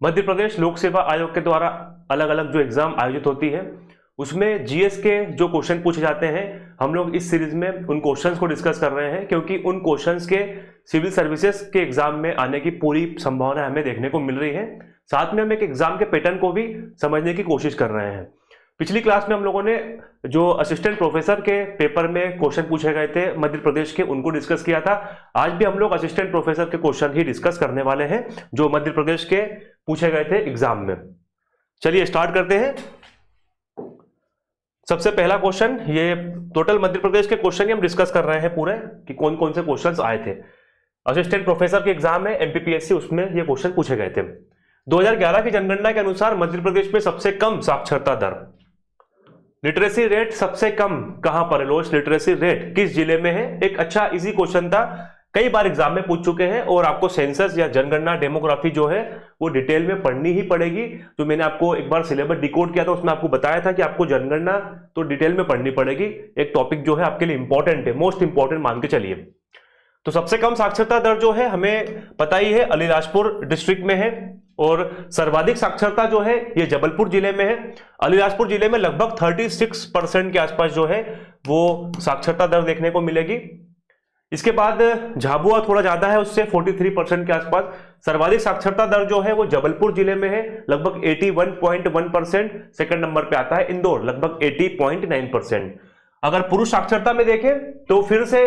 मध्य प्रदेश लोक सेवा आयोग के द्वारा अलग अलग जो एग्जाम आयोजित होती है उसमें जीएस के जो क्वेश्चन पूछे जाते हैं, हम लोग इस सीरीज में उन क्वेश्चंस को डिस्कस कर रहे हैं क्योंकि उन क्वेश्चंस के सिविल सर्विसेज के एग्जाम में आने की पूरी संभावना हमें देखने को मिल रही है। साथ में हम एक एग्जाम के पैटर्न को भी समझने की कोशिश कर रहे हैं। पिछली क्लास में हम लोगों ने जो असिस्टेंट प्रोफेसर के पेपर में क्वेश्चन पूछे गए थे मध्य प्रदेश के, उनको डिस्कस किया था। आज भी हम लोग असिस्टेंट प्रोफेसर के क्वेश्चन ही डिस्कस करने वाले हैं जो मध्य प्रदेश के पूछे गए थे एग्जाम में। चलिए स्टार्ट करते हैं। सबसे पहला क्वेश्चन, ये टोटल मध्य प्रदेश के क्वेश्चन हम डिस्कस कर रहे हैं पूरे कि कौन कौन से क्वेश्चंस आए थे। असिस्टेंट प्रोफेसर के एग्जाम है एमपीपीएससी, उसमें ये क्वेश्चन पूछे गए थे। 2011 की जनगणना के अनुसार मध्य प्रदेश में सबसे कम साक्षरता दर, लिटरेसी रेट सबसे कम कहां पर है? लोएस्ट लिटरेसी रेट किस जिले में है? एक अच्छा इजी क्वेश्चन था, कई बार एग्जाम में पूछ चुके हैं और आपको सेंसस या जनगणना डेमोग्राफी जो है वो डिटेल में पढ़नी ही पड़ेगी। जो मैंने आपको एक बार सिलेबस डिकोड किया था उसमें आपको बताया था कि आपको जनगणना तो डिटेल में पढ़नी पड़ेगी। एक टॉपिक जो है आपके लिए इंपॉर्टेंट है, मोस्ट इंपॉर्टेंट मान के चलिए। तो सबसे कम साक्षरता दर जो है हमें पता ही है अलीराजपुर डिस्ट्रिक्ट में है और सर्वाधिक साक्षरता जो है ये जबलपुर जिले में है। अलीराजपुर जिले में लगभग 36% के आसपास जो है वो साक्षरता दर देखने को मिलेगी। इसके बाद झाबुआ थोड़ा ज्यादा है, उससे 43% के आसपास। सर्वाधिक साक्षरता दर जो है वो जबलपुर जिले में है, लगभग 81.1%। सेकंड नंबर पे आता है इंदौर, लगभग 80.9%। अगर पुरुष साक्षरता में देखें तो फिर से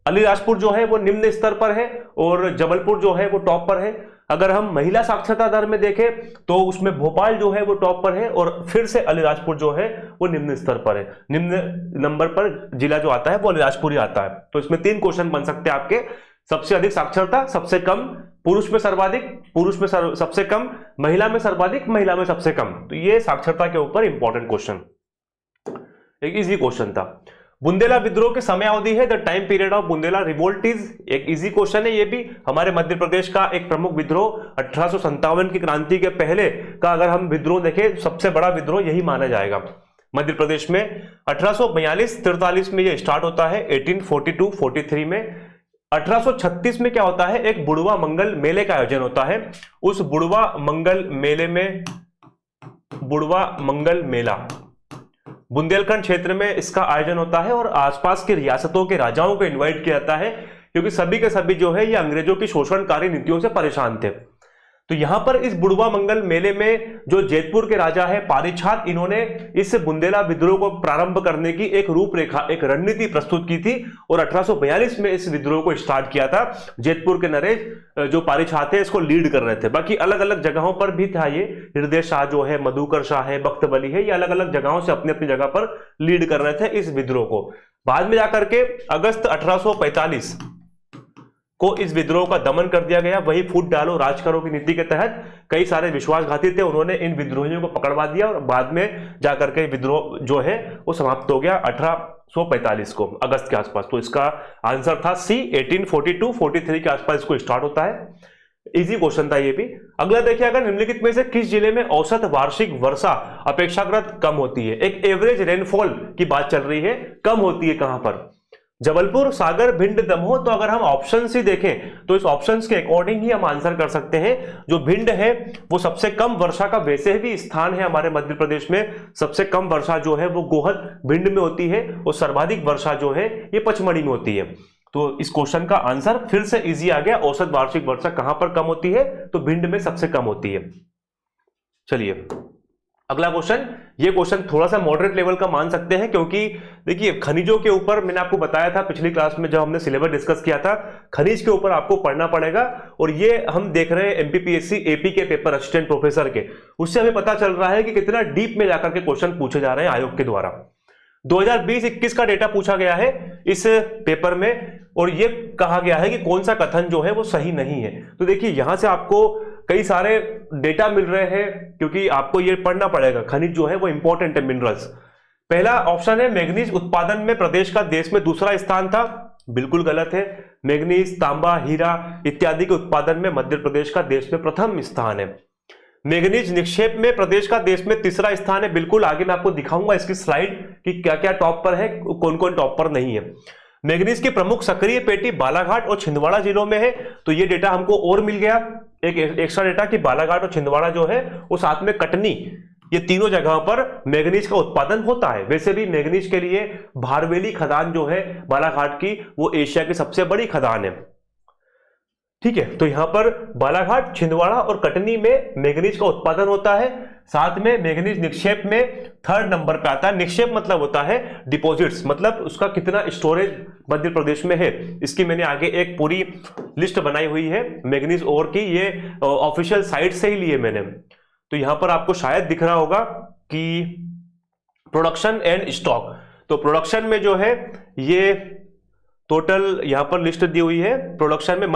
अलीराजपुर जो है वो निम्न स्तर पर है और जबलपुर जो है वो टॉप पर है। अगर हम महिला साक्षरता दर में देखें तो उसमें भोपाल जो है वो टॉप पर है और फिर से अलीराजपुर जो है वो निम्न स्तर पर है। निम्न नंबर पर जिला जो आता है वो अलीराजपुर ही आता है। तो इसमें 3 क्वेश्चन बन सकते हैं आपके। सबसे अधिक साक्षरता, सबसे कम, पुरुष में सर्वाधिक, पुरुष में सबसे कम, महिला में सर्वाधिक, महिला में सबसे कम। तो ये साक्षरता के ऊपर इंपॉर्टेंट क्वेश्चन, एक इजी क्वेश्चन था। बुंदेला विद्रोह के समय अवधि है, the time period of Bundela revolt is, एक इजी क्वेश्चन है ये भी। हमारे मध्य प्रदेश का एक प्रमुख विद्रोह 1857 की क्रांति के पहले का अगर हम विद्रोह देखें, सबसे बड़ा विद्रोह यही माना जाएगा मध्य प्रदेश में। 1842-43 में ये स्टार्ट होता है, 1842-43 में। 1836 में क्या होता है, एक बुड़वा मंगल मेले का आयोजन होता है। उस बुड़वा मंगल मेले में, बुड़वा मंगल मेला बुंदेलखंड क्षेत्र में इसका आयोजन होता है और आसपास की रियासतों के राजाओं को इनवाइट किया जाता है क्योंकि सभी के सभी जो है ये अंग्रेजों की शोषणकारी नीतियों से परेशान थे। तो यहां पर इस बुड़वा मंगल मेले में जो जैतपुर के राजा है पारीछात, इन्होंने इस बुंदेला विद्रोह को प्रारंभ करने की एक रूपरेखा, एक रणनीति प्रस्तुत की थी और 1842 में इस विद्रोह को स्टार्ट किया था। जैतपुर के नरेश जो पारीछात है इसको लीड कर रहे थे। बाकी अलग अलग जगहों पर भी था ये, हृदय शाह जो है, मधुकर शाह है, बख्तबली है, ये अलग अलग जगहों से अपनी अपनी जगह पर लीड कर रहे थे इस विद्रोह को। बाद में जाकर के अगस्त 1845 को इस विद्रोह का दमन कर दिया गया। वही फूट डालो राज करो की नीति के तहत कई सारे विश्वासघाती थे, उन्होंने इन विद्रोहियों को पकड़वा दिया और बाद में जाकर के विद्रोह जो है वो समाप्त हो गया 1845 को अगस्त के आसपास। तो इसका आंसर था सी, 1842-43 के आसपास इसको स्टार्ट होता है। इजी क्वेश्चन था ये भी। अगला देखिए, अगर निम्नलिखित में से किस जिले में औसत वार्षिक वर्षा अपेक्षाकृत कम होती है? एक एवरेज रेनफॉल की बात चल रही है, कम होती है कहां पर? जबलपुर, सागर, भिंड, दमोह। तो अगर हम ऑप्शन ही देखें तो इस ऑप्शंस के अकॉर्डिंग ही हम आंसर कर सकते हैं। जो भिंड है वो सबसे कम वर्षा का वैसे भी स्थान है हमारे मध्य प्रदेश में। सबसे कम वर्षा जो है वो गोहद भिंड में होती है और सर्वाधिक वर्षा जो है ये पचमढ़ी में होती है। तो इस क्वेश्चन का आंसर फिर से इजी आ गया। औसत वार्षिक वर्षा कहां पर कम होती है? तो भिंड में सबसे कम होती है। चलिए अगला क्वेश्चन, ये क्वेश्चन थोड़ा सा मॉडरेट लेवल का मान सकते हैं क्योंकि देखिए खनिजों के ऊपर मैंने आपको बताया था पिछली क्लास में जब हमने सिलेबस डिस्कस किया था, खनिज के ऊपर आपको पढ़ना पड़ेगा। और ये हम देख रहे हैं एमपीपीएससी एपी के पेपर असिस्टेंट प्रोफेसर के, उससे हमें पता चल रहा है कि कितना डीप में जाकर के क्वेश्चन पूछे जा रहे हैं आयोग के द्वारा। 2020-21 का डेटा पूछा गया है इस पेपर में और ये कहा गया है कि कौन सा कथन जो है वो सही नहीं है। तो देखिए यहां से आपको कई सारे डेटा मिल रहे हैं क्योंकि आपको ये पढ़ना पड़ेगा। खनिज जो है वो इंपॉर्टेंट है, मिनरल्स। पहला ऑप्शन है मैग्नीज उत्पादन में प्रदेश का देश में दूसरा स्थान था, बिल्कुल गलत है। मैग्नीज, तांबा, हीरा इत्यादि के उत्पादन में मध्य प्रदेश का देश में प्रथम स्थान है। मैग्नीज निक्षेप में प्रदेश का देश में तीसरा स्थान है, बिल्कुल। आगे मैं आपको दिखाऊंगा इसकी स्लाइड कि क्या क्या टॉप पर है, कौन कौन टॉप पर नहीं है। मैग्नीज की प्रमुख सक्रिय पेटी बालाघाट और छिंदवाड़ा जिलों में है, तो ये डेटा हमको और मिल गया। एक एक्स्ट्रा डेटा कि बालाघाट और छिंदवाड़ा जो है वो साथ में कटनी, ये तीनों जगहों पर मैग्नीज का उत्पादन होता है। वैसे भी मैग्नीज के लिए भारवेली खदान जो है बालाघाट की, वो एशिया की सबसे बड़ी खदान है। ठीक है, तो यहां पर बालाघाट, छिंदवाड़ा और कटनी में मैग्नीज का उत्पादन होता है। साथ में मैग्नीज निक्षेप में थर्ड नंबर पे आता है। निक्षेप मतलब होता है डिपॉजिट्स, मतलब उसका कितना स्टोरेज मध्य प्रदेश में है। इसकी मैंने आगे एक पूरी लिस्ट बनाई हुई है मैग्नीज ओर की, ये ऑफिशियल साइट से ही लिए मैंने। तो यहां पर आपको शायद दिख रहा होगा कि प्रोडक्शन एंड स्टॉक, तो प्रोडक्शन में जो है ये टोटल यहां पर लिस्ट दी हुई है। प्रोडक्शन में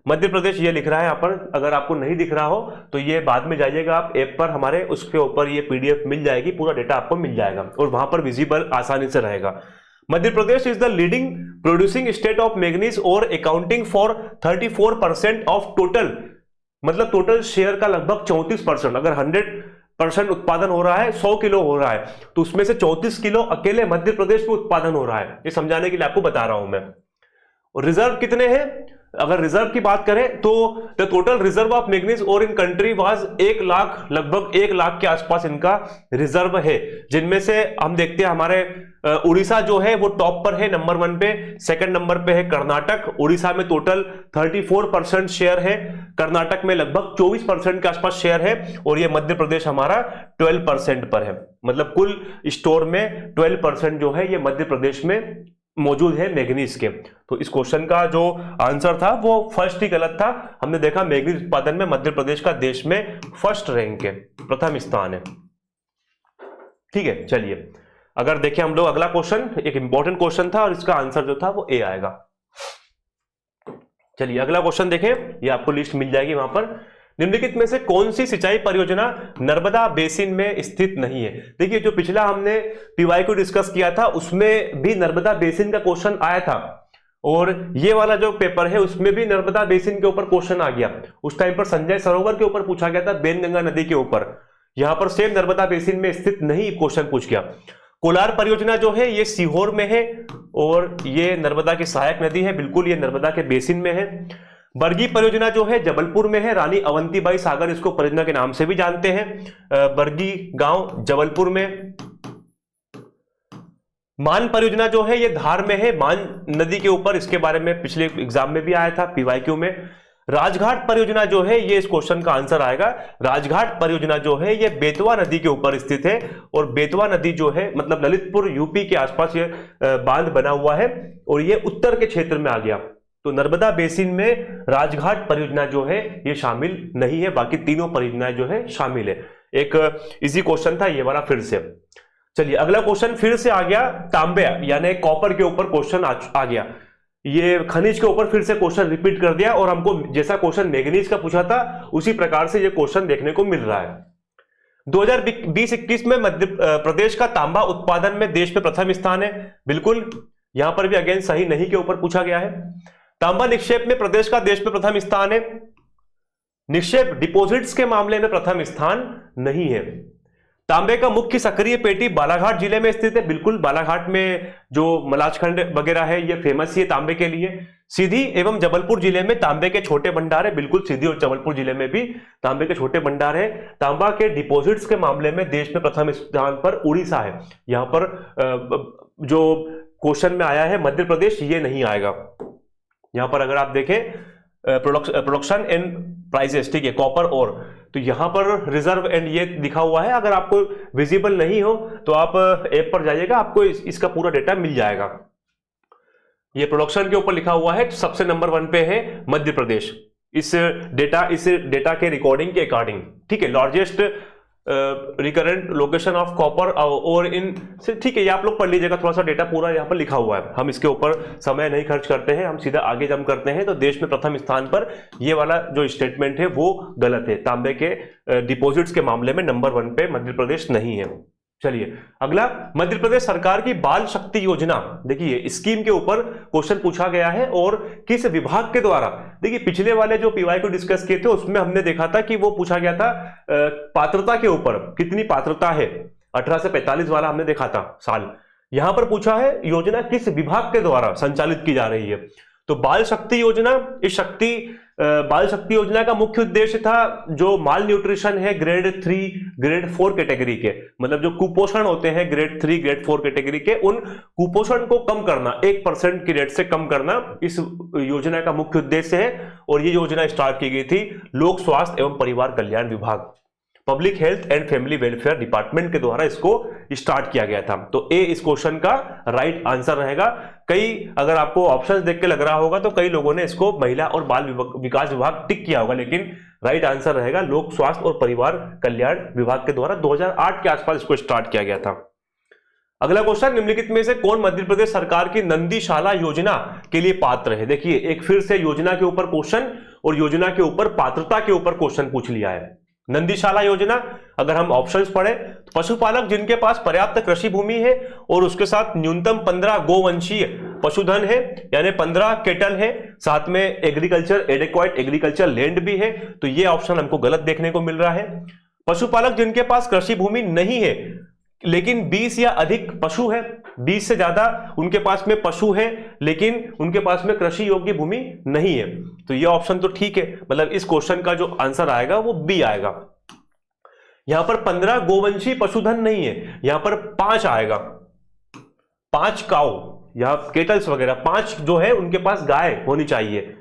मध्य प्रदेश ये लिख रहा है यहां पर। अगर आपको नहीं दिख रहा हो तो ये बाद में जाइएगा आप ऐप पर हमारे, उसके ऊपर ये पीडीएफ मिल जाएगी, पूरा डेटा आपको मिल जाएगा और वहां पर विजिबल आसानी से रहेगा। Madhya Pradesh is the leading producing state of manganese और अकाउंटिंग फॉर 34% ऑफ टोटल, मतलब टोटल शेयर का लगभग 34%। अगर 100% उत्पादन हो रहा है, 100 किलो हो रहा है, तो उसमें से 34 किलो अकेले मध्य प्रदेश में उत्पादन हो रहा है। ये समझाने के लिए आपको बता रहा हूं मैं। और रिजर्व कितने हैं? अगर रिजर्व की बात करें तो the total reserve of manganese और इन कंट्री वाज 1 लाख, लगभग 1 लाख के आसपास इनका रिजर्व है, जिनमें से हम देखते हैं हमारे उड़ीसा जो है वो टॉप पर है, नंबर 1 पे। सेकंड नंबर पे है कर्नाटक। उड़ीसा में टोटल 34% शेयर है, कर्नाटक में लगभग 24% के आसपास शेयर है, और ये मध्य प्रदेश हमारा 12% पर है। मतलब कुल स्टोर में 12% जो है ये मध्य प्रदेश में मौजूद है मैग्नीज के। तो इस क्वेश्चन का जो आंसर था वो फर्स्ट ही गलत था। हमने देखा मैग्नीज उत्पादन में मध्य प्रदेश का देश में फर्स्ट रैंक है, प्रथम स्थान है। ठीक है, चलिए अगर देखें हम लोग अगला क्वेश्चन, एक इंपॉर्टेंट क्वेश्चन था और इसका आंसर जो था वो ए आएगा। चलिए अगला क्वेश्चन देखें, ये आपको लिस्ट मिल जाएगी वहां पर। निम्नलिखित में से कौन सी सिंचाई परियोजना नर्मदा बेसिन में स्थित नहीं है? देखिए जो पिछला हमने पीवाई को डिस्कस किया था उसमें भी नर्मदा बेसिन का क्वेश्चन आया था, और ये वाला जो पेपर है उसमें भी नर्मदा बेसिन के ऊपर क्वेश्चन आ गया। उस टाइम पर संजय सरोवर के ऊपर पूछा गया था, बेनगंगा नदी के ऊपर। यहां पर सेम नर्मदा बेसिन में स्थित नहीं क्वेश्चन पूछ गया। कोलार परियोजना जो है ये सीहोर में है, और ये नर्मदा की सहायक नदी है, बिल्कुल ये नर्मदा के बेसिन में है। बरगी परियोजना जो है जबलपुर में है, रानी अवंतीबाई सागर इसको परियोजना के नाम से भी जानते हैं। बरगी गांव जबलपुर में। मान परियोजना जो है ये धार में है, मान नदी के ऊपर, इसके बारे में पिछले एग्जाम में भी आया था पीवाईक्यू में। राजघाट परियोजना जो है ये इस क्वेश्चन का आंसर आएगा। राजघाट परियोजना जो है ये बेतवा नदी के ऊपर स्थित है, और बेतवा नदी जो है मतलब ललितपुर यूपी के आसपास ये बांध बना हुआ है, और ये उत्तर के क्षेत्र में आ गया। तो नर्मदा बेसिन में राजघाट परियोजना जो है ये शामिल नहीं है, बाकी तीनों परियोजनाएं जो है शामिल है। एक इजी क्वेश्चन था ये वाला फिर से। चलिए अगला क्वेश्चन फिर से आ गया, तांबे यानी कॉपर के ऊपर क्वेश्चन आ गया। ये खनिज के ऊपर फिर से क्वेश्चन रिपीट कर दिया, और हमको जैसा क्वेश्चन मैग्नीज का पूछा था उसी प्रकार से ये क्वेश्चन देखने को मिल रहा है। 2020-21 में मध्य प्रदेश का तांबा उत्पादन में देश में प्रथम स्थान है। बिल्कुल, यहां पर भी अगेन सही नहीं के ऊपर पूछा गया है। तांबा निक्षेप में प्रदेश का देश में प्रथम स्थान है। निक्षेप डिपॉजिट्स के मामले में प्रथम स्थान नहीं है। तांबे का मुख्य सक्रिय पेटी बालाघाट जिले में स्थित है। बिल्कुल, बालाघाट में जो मलाजखंड वगैरह है ये फेमस है तांबे के लिए। सीधी एवं जबलपुर जिले में तांबे के छोटे भंडार है। बिल्कुल, सीधी और जबलपुर जिले में भी तांबे के छोटे भंडार है। तांबा के डिपॉजिट्स के मामले में देश में प्रथम स्थान पर उड़ीसा है। यहां पर जो क्वेश्चन में आया है मध्य प्रदेश, ये नहीं आएगा। यहां पर अगर आप देखें प्रोडक्शन एंड प्राइसेस, ठीक है, कॉपर और, तो यहां पर रिजर्व एंड ये लिखा हुआ है। अगर आपको विजिबल नहीं हो तो आप ऐप पर जाइएगा, आपको इसका पूरा डेटा मिल जाएगा। ये प्रोडक्शन के ऊपर लिखा हुआ है, सबसे नंबर 1 पे है मध्य प्रदेश इस डेटा के रिकॉर्डिंग के अकॉर्डिंग। ठीक है, largest recurrent location of copper और इन, ठीक है, ये आप लोग पढ़ लीजिएगा, थोड़ा सा डेटा पूरा यहाँ पर लिखा हुआ है। हम इसके ऊपर समय नहीं खर्च करते हैं, हम सीधा आगे जंप करते हैं। तो देश में प्रथम स्थान पर ये वाला जो स्टेटमेंट है वो गलत है। तांबे के डिपॉजिट्स के मामले में नंबर 1 पे मध्य प्रदेश नहीं है। चलिए अगला, मध्य प्रदेश सरकार की बाल शक्ति योजना, देखिए स्कीम के ऊपर क्वेश्चन पूछा गया है, और किस विभाग के द्वारा। देखिए पिछले वाले जो पीवाई को डिस्कस किए थे उसमें हमने देखा था कि वो पूछा गया था पात्रता के ऊपर, कितनी पात्रता है, 18 से 45 वाला हमने देखा था साल। यहां पर पूछा है योजना किस विभाग के द्वारा संचालित की जा रही है। तो बाल शक्ति योजना, इस शक्ति बाल शक्ति योजना का मुख्य उद्देश्य था जो माल न्यूट्रिशन है ग्रेड 3 ग्रेड 4 कैटेगरी के, मतलब जो कुपोषण होते हैं ग्रेड 3 ग्रेड 4 कैटेगरी के, उन कुपोषण को कम करना, 1% की रेट से कम करना इस योजना का मुख्य उद्देश्य है। और ये योजना स्टार्ट की गई थी लोक स्वास्थ्य एवं परिवार कल्याण विभाग, public health and family welfare department के द्वारा इसको स्टार्ट किया गया था। तो ए इस क्वेश्चन का राइट आंसर रहेगा। अगर आपको ऑप्शंस देख के लग रहा होगा तो कई लोगों ने इसको महिला और बाल विकास विभाग टिक किया होगा, लेकिन राइट आंसर रहेगा लोक स्वास्थ्य और परिवार कल्याण विभाग के द्वारा 2008 के आसपास इसको स्टार्ट किया गया था। अगला क्वेश्चन, निम्नलिखित में से कौन मध्य प्रदेश सरकार की नंदीशाला योजना के लिए पात्र है? देखिए एक फिर से योजना के ऊपर क्वेश्चन और योजना के ऊपर पात्रता के ऊपर क्वेश्चन पूछ लिया है। नंदीशाला योजना, अगर हम ऑप्शंस पढ़े तो पशुपालक जिनके पास पर्याप्त कृषि भूमि है और उसके साथ न्यूनतम 15 गोवंशीय पशुधन है, यानी 15 केटल है, साथ में एग्रीकल्चर एडेक्वाइट एग्रीकल्चर लैंड भी है, तो ये ऑप्शन हमको गलत देखने को मिल रहा है। पशुपालक जिनके पास कृषि भूमि नहीं है लेकिन 20 या अधिक पशु है, 20 से ज्यादा उनके पास में पशु है लेकिन उनके पास में कृषि योग्य भूमि नहीं है, तो ये ऑप्शन तो ठीक है, मतलब इस क्वेश्चन का जो आंसर आएगा वो बी आएगा। यहां पर 15 गोवंशीय पशुधन नहीं है, यहां पर 5 आएगा, 5 काऊ या केटल्स वगैरह, 5 जो है उनके पास गाय होनी चाहिए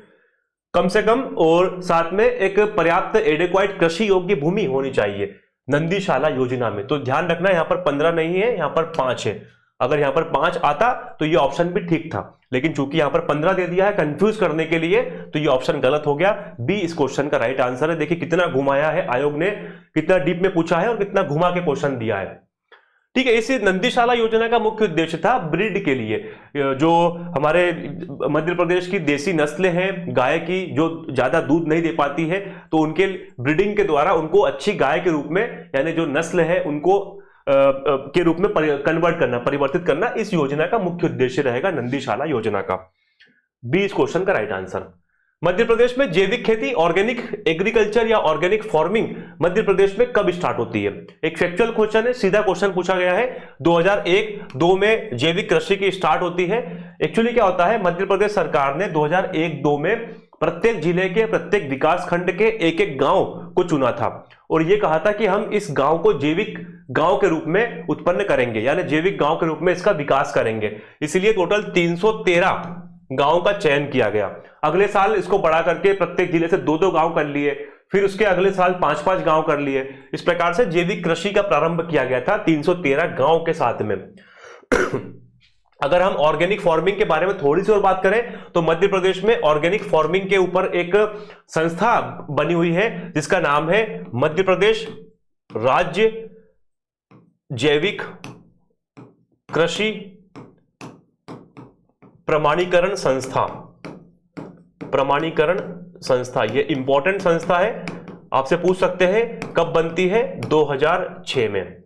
कम से कम, और साथ में एक पर्याप्त एडेक्वाइट कृषि योग्य भूमि होनी चाहिए नंदीशाला योजना में। तो ध्यान रखना यहां पर 15 नहीं है, यहां पर 5 है। अगर यहां पर 5 आता तो ये ऑप्शन भी ठीक था, लेकिन चूंकि यहां पर 15 दे दिया है कंफ्यूज करने के लिए, तो ये ऑप्शन गलत हो गया। बी इस क्वेश्चन का राइट आंसर है। देखिए कितना घुमाया है आयोग ने, कितना डीप में पूछा है और कितना घुमा के क्वेश्चन दिया है। ठीक है, इस नंदीशाला योजना का मुख्य उद्देश्य था ब्रीड के लिए, जो हमारे मध्य प्रदेश की देसी नस्लें हैं गाय की जो ज्यादा दूध नहीं दे पाती है, तो उनके ब्रीडिंग के द्वारा उनको अच्छी गाय के रूप में, यानी जो नस्ल है उनको के रूप में कन्वर्ट करना, परिवर्तित करना, इस योजना का मुख्य उद्देश्य रहेगा नंदीशाला योजना का। बी इस क्वेश्चन का राइट आंसर। मध्य प्रदेश में जैविक खेती ऑर्गेनिक एग्रीकल्चर या ऑर्गेनिक फार्मिंग मध्य प्रदेश में कब स्टार्ट होती है? एक फैक्चुअल क्वेश्चन है, सीधा क्वेश्चन पूछा गया है। 2001-2 में जैविक कृषि की स्टार्ट होती है। एक्चुअली क्या होता है, मध्य प्रदेश सरकार ने 2001-2 में प्रत्येक जिले के प्रत्येक विकास खंड के एक एक गांव को चुना था और यह कहा था कि हम इस गांव को जैविक गांव के रूप में उत्पन्न करेंगे, यानी जैविक गांव के रूप में इसका विकास करेंगे। इसलिए टोटल 313 गांव का चयन किया गया। अगले साल इसको बढ़ा करके प्रत्येक जिले से 2-2 गांव कर लिए, फिर उसके अगले साल 5-5 गांव कर लिए। इस प्रकार से जैविक कृषि का प्रारंभ किया गया था 313 गांव के साथ में। अगर हम ऑर्गेनिक फार्मिंग के बारे में थोड़ी सी और बात करें तो मध्य प्रदेश में ऑर्गेनिक फार्मिंग के ऊपर एक संस्था बनी हुई है जिसका नाम है मध्य प्रदेश राज्य जैविक कृषि प्रमाणीकरण संस्था। प्रमाणीकरण संस्था ये इंपॉर्टेंट संस्था है, आपसे पूछ सकते हैं कब बनती है? 2006 में।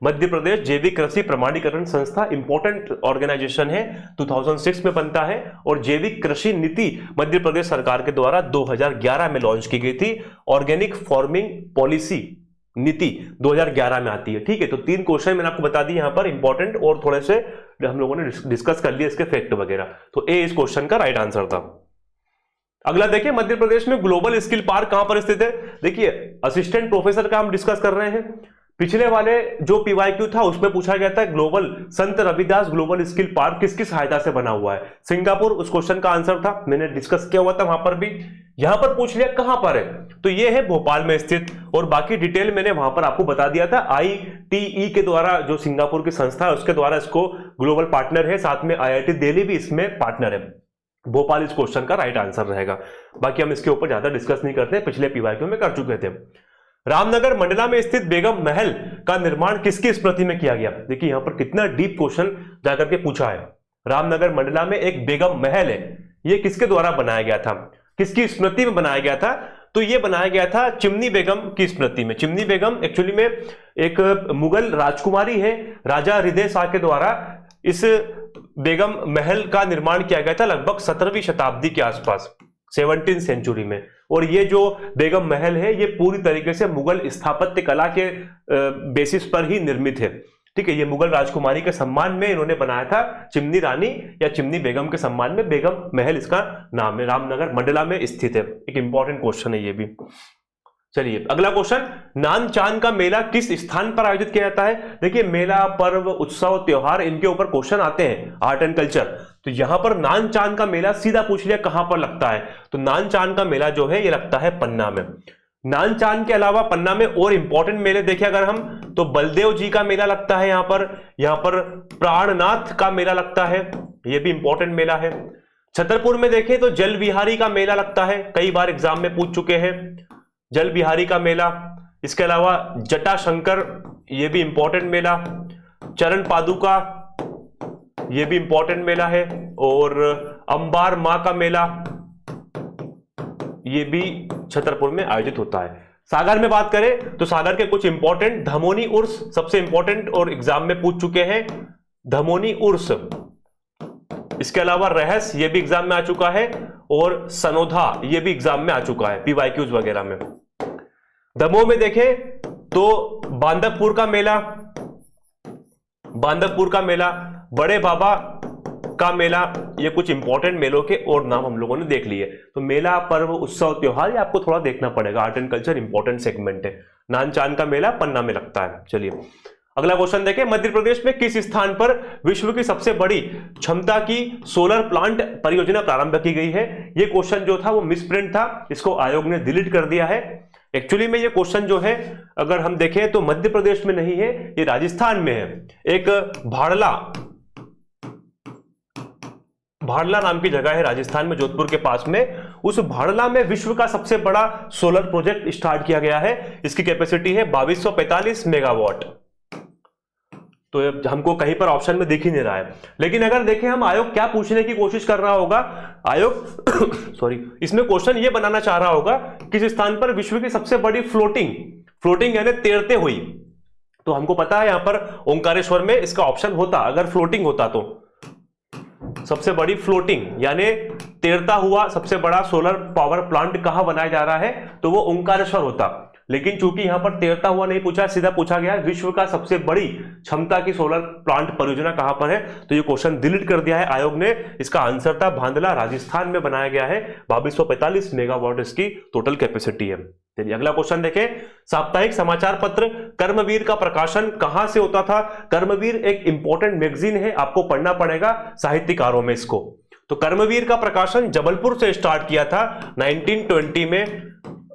मध्य प्रदेश जैविक कृषि प्रमाणीकरण संस्था इंपॉर्टेंट ऑर्गेनाइजेशन है, 2006 में बनता है। और जैविक कृषि नीति मध्य प्रदेश सरकार के द्वारा 2011 में लॉन्च की गई थी। ऑर्गेनिक फार्मिंग पॉलिसी नीति 2011 में आती है। ठीक है, तो 3 क्वेश्चन मैंने आपको बता दिए यहां पर इंपॉर्टेंट, और थोड़े से हम लोगों ने डिस्कस कर लिए इसके फैक्ट वगैरह। तो ए इस क्वेश्चन का राइट आंसर था। अगला देखिए, मध्य प्रदेश में ग्लोबल स्किल पार्क कहां पर स्थित है? देखिए असिस्टेंट प्रोफेसर का हम डिस्कस कर रहे हैं। पिछले वाले जो पीवाईक्यू था उसमें पूछा गया था ग्लोबल संत रविदास ग्लोबल स्किल पार्क किसकी सहायता से बना हुआ है? सिंगापुर उस क्वेश्चन का आंसर था, मैंने डिस्कस किया हुआ था वहां पर भी। यहां पर पूछ लिया कहां पर है, तो ये है भोपाल में स्थित, और बाकी डिटेल मैंने वहां पर आपको बता दिया था। ITE के द्वारा जो सिंगापुर की संस्था है उसके द्वारा इसको ग्लोबल पार्टनर है, साथ में IIT दिल्ली भी इसमें पार्टनर है। भोपाल इस क्वेश्चन का राइट आंसर रहेगा। बाकी हम इसके ऊपर ज्यादा डिस्कस नहीं करते, पिछले पीवाईक्यू में कर चुके थे। रामनगर मंडला में स्थित बेगम महल का निर्माण किसकी स्मृति में किया गया? देखिए यहां पर कितना डीप क्वेश्चन जाकर के पूछा है। रामनगर मंडला में एक बेगम महल है, ये किसके द्वारा बनाया गया था, किसकी स्मृति में बनाया गया था? तो ये बनाया गया था चिमनी बेगम की स्मृति में। चिमनी बेगम एक्चुअली में एक मुगल राजकुमारी है, राजा हृदय शाह के द्वारा इस बेगम महल का निर्माण किया गया था लगभग 17वीं शताब्दी के आसपास, 17th सेंचुरी में। और ये जो बेगम महल है ये पूरी तरीके से मुगल स्थापत्य कला के बेसिस पर ही निर्मित है। ठीक है, ये मुगल राजकुमारी के सम्मान में इन्होंने बनाया था, चिमनी रानी या चिमनी बेगम के सम्मान में, बेगम महल इसका नाम है, रामनगर मंडला में स्थित है। एक इंपॉर्टेंट क्वेश्चन है ये भी। चलिए अगला क्वेश्चन, नान चांद का मेला किस स्थान पर आयोजित किया जाता है? देखिए मेला, पर्व, उत्सव, त्योहार, इनके ऊपर क्वेश्चन आते हैं, आर्ट एंड कल्चर। तो यहां पर नान चांद का मेला सीधा पूछ लिया कहां पर लगता है, तो नान चांद का मेला जो है ये लगता है पन्ना में। नान चांद के अलावा पन्ना में और इंपॉर्टेंट मेले देखें अगर हम, तो बलदेव जी का मेला लगता है यहां पर प्राणनाथ का मेला लगता है, यह भी इंपॉर्टेंट मेला है। छतरपुर में देखें तो जल बिहारी का मेला लगता है, कई बार एग्जाम में पूछ चुके हैं, जल बिहारी का मेला। इसके अलावा जटाशंकर, ये भी इंपॉर्टेंट मेला। चरण पादुका, ये भी इंपॉर्टेंट मेला है। और अंबार मां का मेला, ये भी छतरपुर में आयोजित होता है। सागर में बात करें तो सागर के कुछ इंपॉर्टेंट, धमोनी उर्स सबसे इंपॉर्टेंट और एग्जाम में पूछ चुके हैं, धमोनी उर्स। इसके अलावा रहस, ये भी एग्जाम में आ चुका है, और सनोधा, ये भी एग्जाम में आ चुका है पीवाईक्यूज वगैरह में। दमोह में देखें तो बांदकपुर का मेला, बड़े बाबा का मेला, ये कुछ इंपॉर्टेंट मेलों के और नाम हम लोगों ने देख लिए। तो मेला, पर्व, उत्सव, त्योहार, ये आपको थोड़ा देखना पड़ेगा, art and culture important segment है। नान चांद का मेला पन्ना में लगता है। चलिए अगला क्वेश्चन देखें, मध्य प्रदेश में किस स्थान पर विश्व की सबसे बड़ी क्षमता की सोलर प्लांट परियोजना प्रारंभ की गई है? यह क्वेश्चन जो था वो मिसप्रिंट था, इसको आयोग ने डिलीट कर दिया है। एक्चुअली में ये क्वेश्चन जो है अगर हम देखें तो मध्य प्रदेश में नहीं है, ये राजस्थान में है। एक भाड़ला नाम की जगह है राजस्थान में, जोधपुर के पास में। उस भाड़ला में विश्व का सबसे बड़ा सोलर प्रोजेक्ट स्टार्ट किया गया है। इसकी कैपेसिटी है 2245 मेगावाट। तो हमको कहीं पर ऑप्शन में दिख ही नहीं रहा है, लेकिन अगर देखें हम आयोग क्या पूछने की कोशिश कर रहा होगा, आयोग सॉरी इसमें क्वेश्चन ये बनाना चाह रहा होगा किस स्थान पर विश्व की सबसे बड़ी फ्लोटिंग यानी तैरते हुई। तो हमको पता है यहां पर ओंकारेश्वर में इसका ऑप्शन होता, अगर फ्लोटिंग होता तो सबसे बड़ी फ्लोटिंग यानी तैरता हुआ सबसे बड़ा सोलर पावर प्लांट कहां बनाया जा रहा है, तो वो ओंकारेश्वर होता। लेकिन चूंकि यहां पर तैरता हुआ नहीं पूछा, सीधा पूछा गया विश्व का सबसे बड़ी क्षमता की सोलर प्लांट परियोजना कहां पर है, तो ये क्वेश्चन डिलीट कर दिया है आयोग ने। इसका आंसर था भांदला, राजस्थान में बनाया गया है। 2245 मेगावाट इसकी टोटल कैपेसिटी है। चलिए अगला क्वेश्चन देखें, साप्ताहिक समाचार पत्र कर्मवीर का प्रकाशन कहां से होता था? कर्मवीर एक इंपॉर्टेंट मैगजीन है, आपको पढ़ना पड़ेगा साहित्यकारों में इसको। तो कर्मवीर का प्रकाशन जबलपुर से स्टार्ट किया था 1920 में।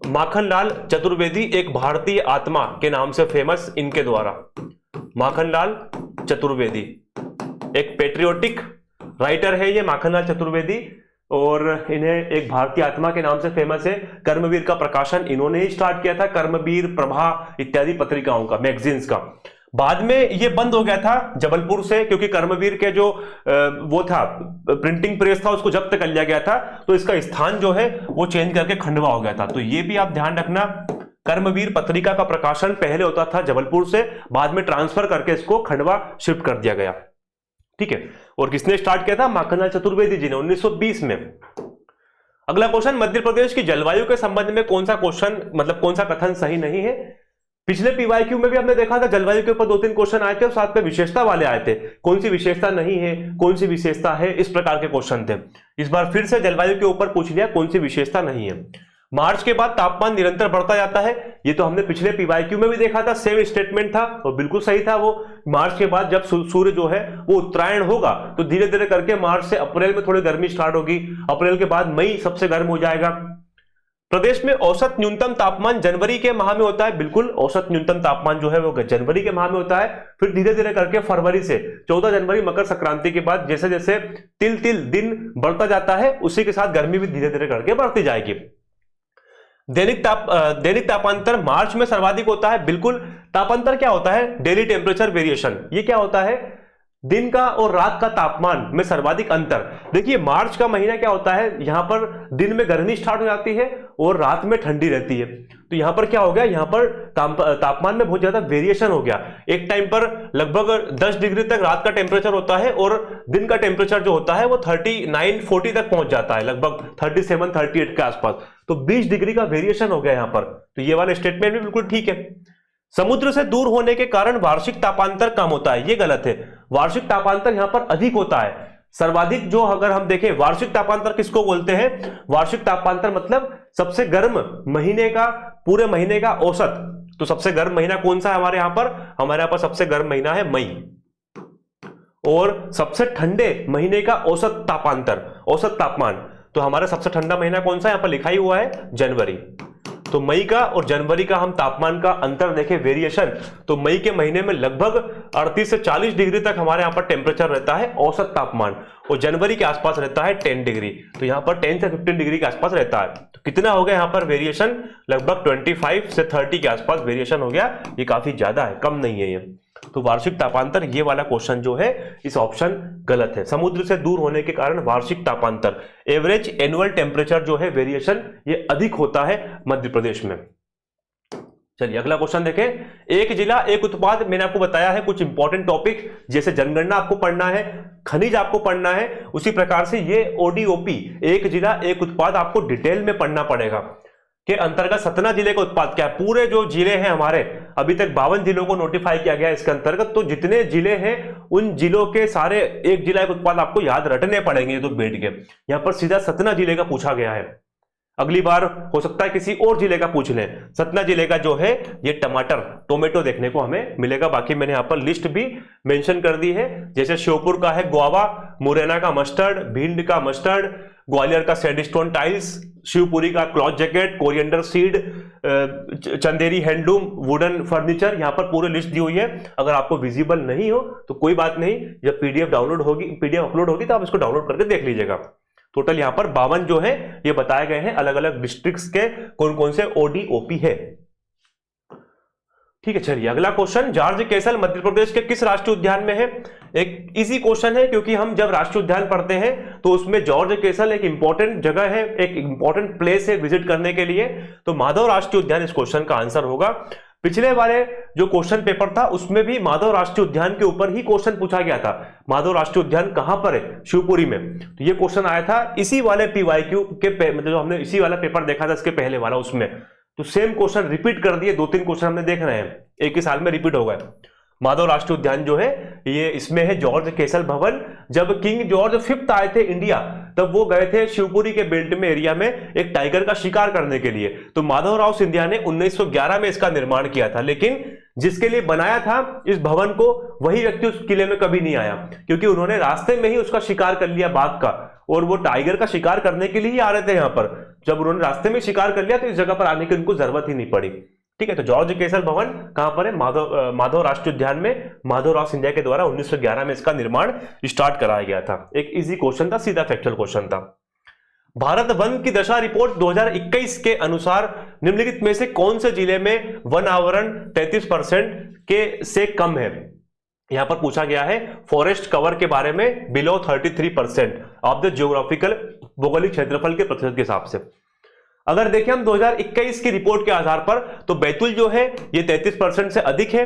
माखनलाल चतुर्वेदी एक भारतीय आत्मा के नाम से फेमस, इनके द्वारा। माखनलाल चतुर्वेदी एक पेट्रियोटिक राइटर है ये माखनलाल चतुर्वेदी, और इन्हें एक भारतीय आत्मा के नाम से फेमस है। कर्मवीर का प्रकाशन इन्होंने ही स्टार्ट किया था, कर्मवीर, प्रभा इत्यादि पत्रिकाओं का, मैगजीन्स का। बाद में ये बंद हो गया था जबलपुर से, क्योंकि कर्मवीर के जो वो था प्रिंटिंग प्रेस था उसको जब्त कर लिया गया था, तो इसका स्थान जो है वो चेंज करके खंडवा हो गया था। तो ये भी आप ध्यान रखना, कर्मवीर पत्रिका का प्रकाशन पहले होता था जबलपुर से, बाद में ट्रांसफर करके इसको खंडवा शिफ्ट कर दिया गया। ठीक है, और किसने स्टार्ट किया था? माखनलाल चतुर्वेदी जी ने 1920 में। अगला क्वेश्चन, मध्य प्रदेश की जलवायु के संबंध में कौन सा क्वेश्चन, मतलब कौन सा कथन सही नहीं है? पिछले पीवाईक्यू में भी हमने देखा था जलवायु के ऊपर 2-3 क्वेश्चन आए थे और साथ में विशेषता वाले आए थे, कौन सी विशेषता नहीं है, कौन सी विशेषता है, इस प्रकार के क्वेश्चन थे। इस बार फिर से जलवायु के ऊपर पूछ लिया कौन सी विशेषता नहीं है। मार्च के बाद तापमान निरंतर बढ़ता जाता है, ये तो हमने पिछले पीवाईक्यू में भी देखा था, सेम स्टेटमेंट था और बिल्कुल सही था वो। मार्च के बाद जब सूर्य जो है वो उत्तरायण होगा तो धीरे धीरे करके मार्च से अप्रैल में थोड़ी गर्मी स्टार्ट होगी, अप्रैल के बाद मई सबसे गर्म हो जाएगा। प्रदेश में औसत न्यूनतम तापमान जनवरी के माह में होता है, बिल्कुल औसत न्यूनतम तापमान जो है वो जनवरी के माह में होता है। फिर धीरे धीरे करके फरवरी से 14 जनवरी मकर संक्रांति के बाद जैसे जैसे तिल तिल दिन बढ़ता जाता है, उसी के साथ गर्मी भी धीरे धीरे करके बढ़ती जाएगी। दैनिक तापांतर मार्च में सर्वाधिक होता है, बिल्कुल। तापांतर क्या होता है? Daily temperature variation. ये क्या होता है? दिन का और रात का तापमान में सर्वाधिक अंतर। देखिए मार्च का महीना क्या होता है, यहां पर दिन में गर्मी स्टार्ट हो जाती है और रात में ठंडी रहती है। तो यहां पर क्या हो गया, यहां पर तापमान में बहुत ज्यादा वेरिएशन हो गया। एक टाइम पर लगभग 10 डिग्री तक रात का टेम्परेचर होता है और दिन का टेम्परेचर जो होता है वो 39-40 तक पहुंच जाता है, लगभग 37-38 के आसपास। तो 20 डिग्री का वेरिएशन हो गया यहां पर। तो ये वाला स्टेटमेंट भी बिल्कुल ठीक है। समुद्र से दूर होने के कारण वार्षिक तापांतर कम होता है, ये गलत है। वार्षिक तापांतर यहां पर अधिक होता है। सर्वाधिक जो अगर हम देखें वार्षिक तापांतर किसको बोलते हैं, वार्षिक तापांतर मतलब सबसे गर्म महीने का, पूरे महीने का औसत। तो सबसे गर्म महीना कौन सा है हमारे यहां पर, हमारे यहां पर सबसे गर्म महीना है मई। और सबसे ठंडे महीने का औसत तापांतर, औसत तापमान, तो हमारा सबसे ठंडा महीना कौन सा यहां पर लिखा ही हुआ है, जनवरी। तो मई का और जनवरी का हम तापमान का अंतर देखें, वेरिएशन, तो मई के महीने में लगभग 38 से 40 डिग्री तक हमारे यहां पर टेम्परेचर रहता है औसत तापमान, और जनवरी के आसपास रहता है 10 डिग्री। तो यहां पर 10 से 15 डिग्री के आसपास रहता है। तो कितना हो गया यहां पर वेरिएशन, लगभग 25 से 30 के आसपास वेरिएशन हो गया। ये काफी ज्यादा है, कम नहीं है ये। तो वार्षिक तापांतर, ये वाला क्वेश्चन जो है इस ऑप्शन गलत है। समुद्र से दूर होने के कारण वार्षिक तापांतर, एवरेज एनुअल टेम्परेचर जो है वेरिएशन, ये अधिक होता है मध्य प्रदेश में। चलिए अगला क्वेश्चन देखें। एक जिला एक उत्पाद, मैंने आपको बताया है कुछ इंपॉर्टेंट टॉपिक, जैसे जनगणना आपको पढ़ना है, खनिज आपको पढ़ना है, उसी प्रकार से ये ओडीओपी, एक जिला एक उत्पाद, आपको डिटेल में पढ़ना पड़ेगा। के अंतर्गत सतना जिले का उत्पाद क्या है। पूरे जो जिले हैं हमारे, अभी तक 52 जिलों को नोटिफाई किया गया है इसके अंतर्गत, तो जितने जिले हैं उन जिलों के सारे एक जिला एक उत्पाद आपको याद रटने पड़ेंगे। तो बैठ के यहां पर सीधा सतना जिले का पूछा गया है। अगली बार हो सकता है किसी और जिले का पूछ लें। सतना जिले का जो है ये टमाटर, टोमेटो देखने को हमें मिलेगा। बाकी मैंने यहां पर लिस्ट भी मेंशन कर दी है, जैसे श्योपुर का है गुआवा, मुरैना का मस्टर्ड, भिंड का मस्टर्ड, ग्वालियर का सैंडस्टोन टाइल्स, शिवपुरी का cloth jacket, coriander seed, Chanderi handloom, wooden furniture. यहां पर पूरी लिस्ट दी हुई है। अगर आपको विजिबल नहीं हो तो कोई बात नहीं, जब पीडीएफ डाउनलोड होगी, पीडीएफ अपलोड होगी तो आप इसको डाउनलोड करके देख लीजिएगा। टोटल यहां पर 52 जो है ये बताए गए हैं, अलग अलग डिस्ट्रिक्ट्स के कौन कौन से ओडीओपी है। ठीक है, चलिए अगला question. George castle Madhya Pradesh के किस राष्ट्रीय उद्यान में है। एक इजी क्वेश्चन है, क्योंकि हम जब राष्ट्रीय उद्यान पढ़ते हैं तो उसमें जॉर्ज कैसल एक इंपॉर्टेंट जगह है, एक इंपॉर्टेंट प्लेस है विजिट करने के लिए। तो माधव राष्ट्रीय उद्यान इस क्वेश्चन का आंसर होगा। पिछले वाले जो क्वेश्चन पेपर था उसमें भी माधव राष्ट्रीय उद्यान के ऊपर ही क्वेश्चन पूछा गया था। माधव राष्ट्रीय उद्यान कहां पर है, शिवपुरी में। तो ये क्वेश्चन आया था इसी वाले पीवाईक्यू के, मतलब हमने इसी वाला पेपर देखा था इसके पहले वाला, उसमें तो सेम क्वेश्चन रिपीट कर दिए। 2-3 क्वेश्चन हमने देख रहे हैं, एक ही साल में रिपीट हो गए। माधव राष्ट्रीय उद्यान जो है ये, इसमें है जॉर्ज कैसल भवन। जब किंग जॉर्ज 5 आए थे इंडिया, तब वो गए थे शिवपुरी के बेल्ट में एरिया में एक टाइगर का शिकार करने के लिए। तो माधवराव सिंधिया ने 1911 में इसका निर्माण किया था, लेकिन जिसके लिए बनाया था इस भवन को, वही व्यक्ति उस किले में कभी नहीं आया, क्योंकि उन्होंने रास्ते में ही उसका शिकार कर लिया बाघ का, और वो टाइगर का शिकार करने के लिए ही आ रहे थे यहाँ पर। जब उन्होंने रास्ते में शिकार कर लिया तो इस जगह पर आने की उनको जरूरत ही नहीं पड़ी। ठीक है, तो जॉर्ज कैसल भवन कहां पर है, माधव राष्ट्रीय उद्यान में। माधवराव सिंधिया के द्वारा 1911 में इसका निर्माण स्टार्ट कराया गया था। एक इजी क्वेश्चन था, सीधा फैक्चुअल क्वेश्चन था। भारत वन की दशा रिपोर्ट 2021 के अनुसार निम्नलिखित में से कौन से जिले में वन आवरण 33% के से कम है। यहां पर पूछा गया है फॉरेस्ट कवर के बारे में, बिलो 33% ऑफ द जियोग्राफिकल, भौगोलिक क्षेत्रफल के प्रतिशत के हिसाब से। अगर देखें हम 2021 की रिपोर्ट के आधार पर, तो बैतूल जो है ये 33% से अधिक है,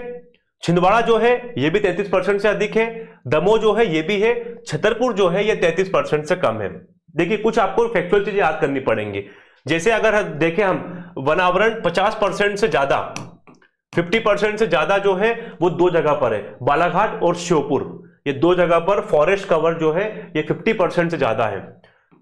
छिंदवाड़ा जो है ये भी 33% से अधिक है, दमोह जो है ये भी है, छतरपुर जो है ये 33% से कम है। देखिए कुछ आपको फैक्चुअल चीजें याद करनी पड़ेंगी, जैसे अगर देखें हम वनावरण 50% से ज्यादा, 50% से ज्यादा जो है वो 2 जगह पर है, बालाघाट और श्योपुर। ये 2 जगह पर फॉरेस्ट कवर जो है ये 50% से ज्यादा है।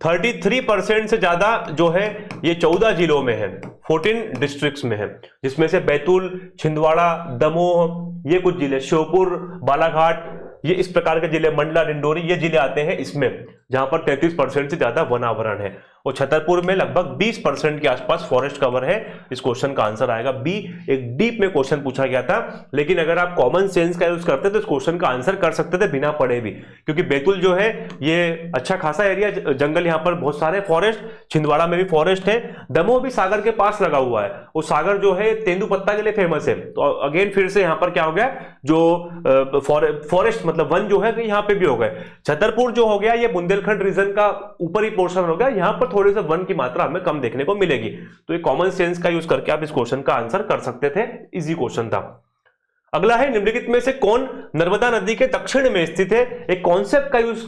33% से ज्यादा जो है ये 14 जिलों में है, 14 डिस्ट्रिक्ट्स में है, जिसमें से बैतूल, छिंदवाड़ा, दमोह, ये कुछ जिले, श्योपुर, बालाघाट, ये इस प्रकार के जिले, मंडला, डिंडोरी, ये जिले आते हैं इसमें, जहां पर 33% से ज्यादा वनावरण है। और छतरपुर में लगभग 20% के आसपास फॉरेस्ट कवर है। इस क्वेश्चन का आंसर आएगा बी। एक डीप में क्वेश्चन पूछा गया था, लेकिन अगर आप कॉमन सेंस का यूज करते तो इस क्वेश्चन का आंसर कर सकते थे बिना पढ़े भी, क्योंकि बैतूल जो है ये अच्छा खासा एरिया, जंगल, यहाँ पर बहुत सारे फॉरेस्ट, छिंदवाड़ा में भी फॉरेस्ट है, दमोह भी सागर के पास लगा हुआ है, और सागर जो है तेंदुपत्ता के लिए फेमस है। तो अगेन फिर से यहाँ पर क्या हो गया, जो फॉरेस्ट मतलब वन जो है यहाँ पे भी हो गए। छतरपुर जो हो गया ये बुंदेलखंड रीजन का ऊपरी पोर्शन हो गया, यहाँ पर थोड़े से वन की मात्रा हमें कम देखने को मिलेगी। तो ये कॉमन सेंस का यूज करके आप इस क्वेश्चन का आंसर कर सकते थे, इजी क्वेश्चन था। अगला है निम्नलिखित में से कौन नर्मदा नदी के दक्षिण में स्थित है। एक कॉन्सेप्ट का यूज